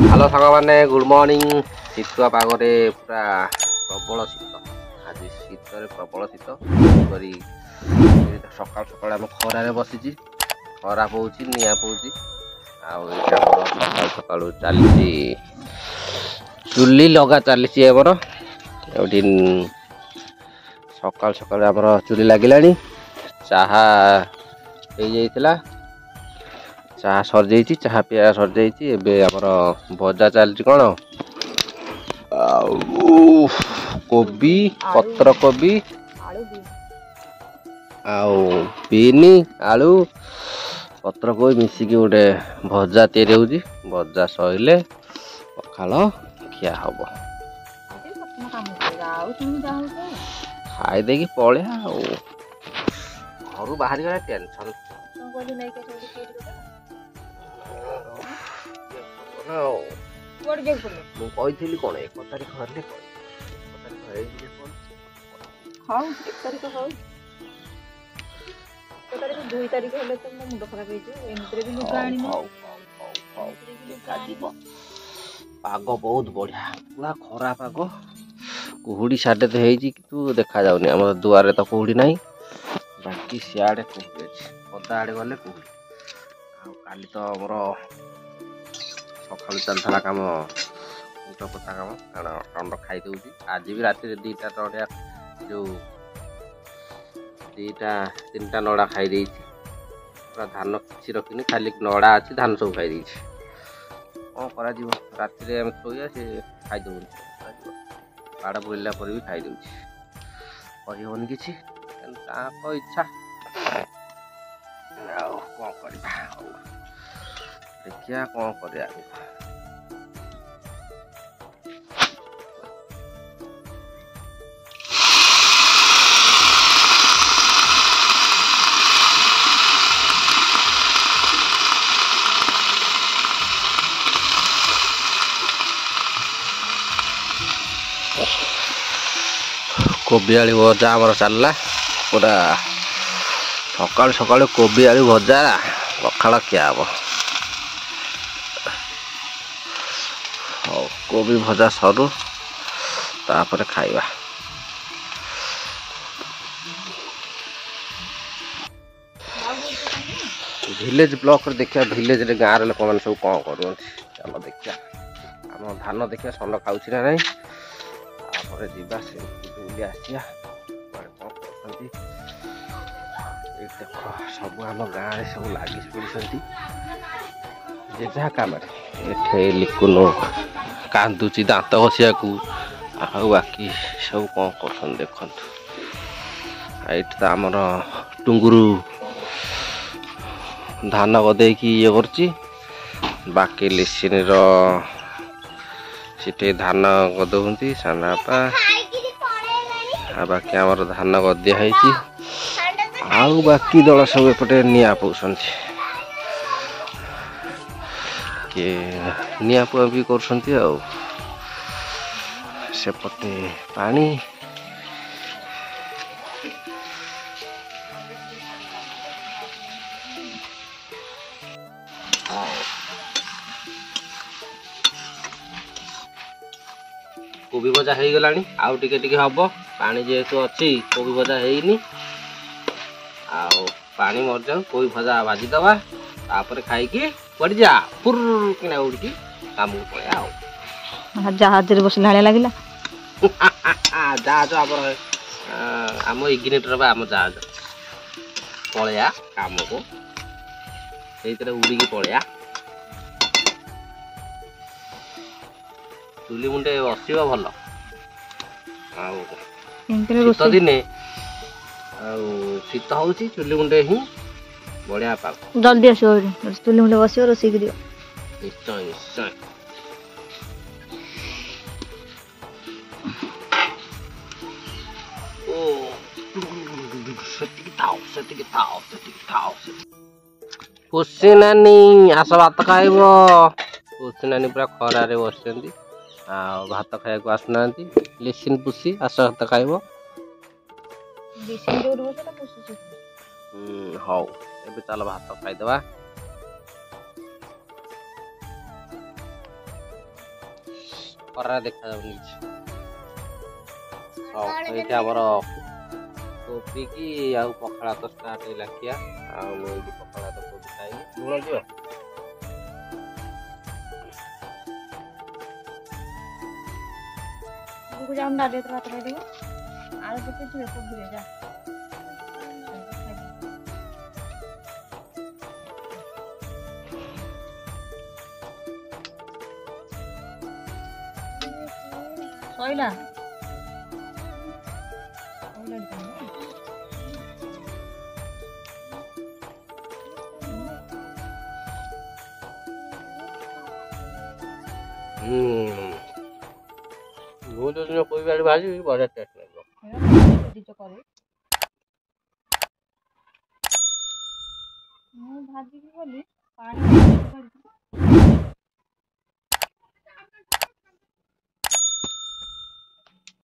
Hello सांग मैंने good morning. शीतुआ पागरे पूरा प्रबल शीत आज शीत प्रबल शीत करी सकाल सकाल आम खरारे बसी खरा पौची निआ पौची सकाल सकाल चली चुली लगा चली आमर सकाल सकाल आमर चुली लगिलानी चाहा हो जाइला चाहा सर जाइए चाहा पिया सर जाइए एमर भजा चलती कौन कोबी पत्र कोबी बीनी आलू पत्र कोबी मिसिकी गोटे भजा तैयारी होगी भजा सैले पखाल खिया हम खाई देकी पलिया घर बाहरी गला टेंशन कही कौन 1 तारिख हरले हाँ 1 तारिख हौ 2 तारिख हेले तो मो मुंड खराब एमती भी लुगा आनी पाग बहुत बढ़िया पूरा खरा पाग कुहुड़ी साढ़े तो हो देखा जाऊनी आम दुआरे तो कुहुड़ी ना बाकी सियाड़े कुहुड़ी अच्छे पदा आड़े गले कुहुड़ी काली तो आमर सका चलता कम ऊट पता कम कारण खाई दूसरी आज भी रात 2टा नड़िया जो 2टा 3टा नड़ा खाई पूरा धान किसी रखनी खाली नड़ा अच्छी धान सब खाई कौन करा राति आम शोया सी खाईदे बाड़ बोलला पर भी खाई करहन कि इच्छा कौन कर देखिया कौन कर कोबी आलू भजा आमर चलला पूरा सकाल सकाल कोबी आलू भजा पखाल खिया हम कोबी भजा सरू तापर खाइबा विलेज ब्लॉक देखिया विलेज रे गाँव लोक मैंने सब कौन कर चलो देखिया आम धान देखिया षण खाऊ ना नहीं तापर जीवा से आसिया कौन देख सब आम गाँव सब लगी पड़ी जे जहाँ कम लिकुन कांदुची दांत घसिया बाकी सब कौन कर देखु ये तो आमर टुंगुरु धान गदे ये बाकी लिसिन सीटे धान गदौती सानापा बाकी आमर धान गदिया आउ बाकी दल सब एपटे निआ पौंट किए निआ पुआ भी कर सेपटे पानी कोबी भजा हो गला आउ टिके हम पानी जेहेतु अच्छी कोबी भजा है पानी मर जाऊ कोबी भजा भाजीदवा तापर खाई पड़ जा फुर किना उड़ी काम को पड़े जहाज बसला लगे जहाज आम इग्नेटर आम जहाज पलैया काम को उड़ी पलैया चुली मुंडे बसवा भल शीत दिने शीत हो चुली मुंडे ही बढ़िया पाग जल्दी आसो चुली मुंडे बस रोषे कर निश्चय निश्चय खुशी नानी आस भात खाइब खुशी नानी पूरा खरारे बस भात खाया आसुना लिसिन पुषी आस भात खाइब हौ ए चल भात खाईदे ଖରା ଦେଖାଯାଉନି କିଛି। ଏଇଠି ଆମର କୋବିକି ଆଉ ପଖାଳ ଭାତ ଷ୍ଟାର୍ଟ ହେଲା ଖିଆ। ଆଉ ମୁଁ ଏଇଠି ପଖାଳ ଭାତ କୋବି ଖାଇବି। ଲୁଣ ଦିଅ। ଆଗକୁ ଯାଉନ ଡାଲି ଏତେ ଭାତ ଖାଇଦେବ। ଆଳୁ ପକେଇଥିବେ କୋବିରେ ଯା। ସଇଲା। ମୁଁ ଯୋଉଦିନ କୋବି ଆଳୁ ଭାଜିବି ବଢିଆ ଟେଷ୍ଟ ଲାଗିବ। ମୁଁ ଭାଜିବି ବୋଲି ପାଣି